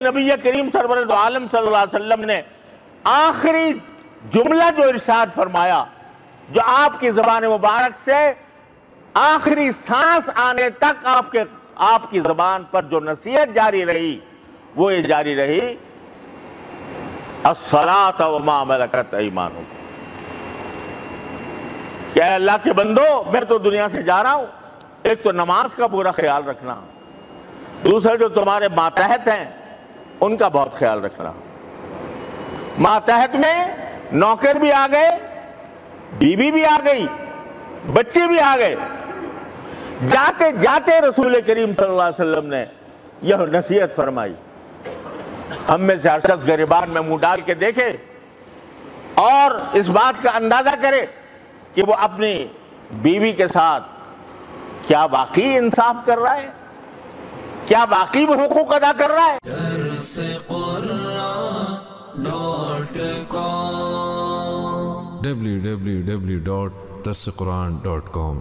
نبی کریم سرورت عالم صلی اللہ علیہ وسلم نے آخری جملہ جو ارشاد فرمایا، جو آپ کی زبان مبارک سے آخری سانس آنے تک آپ کی زبان پر جو نصیحت جاری رہی، وہ یہ جاری رہی، الصلاۃ وما ملکت ایمانکم، کہ اے اللہ کے بندو، میں تو دنیا سے جا رہا ہوں، ایک تو نماز کا پورا خیال رکھنا، دوسرا جو تمہارے ماتحت ہیں ان کا بہت خیال رکھنا۔ ماتحت میں نوکر بھی آ گئے، بیوی بھی آ گئی، بچے بھی آ گئے، جاتے جاتے رسول کریم صلی اللہ علیہ وسلم نے یہ نصیحت فرمائی، ہم میں سے ہر شخص گریبان میں منہ ڈال کے دیکھے اور اس بات کا اندازہ کرے کہ وہ اپنی بیوی کے ساتھ کیا واقعی انصاف کر رہا ہے، کیا واقعی وہ حقوق ادا کر رہا ہے۔ www.darsequran.com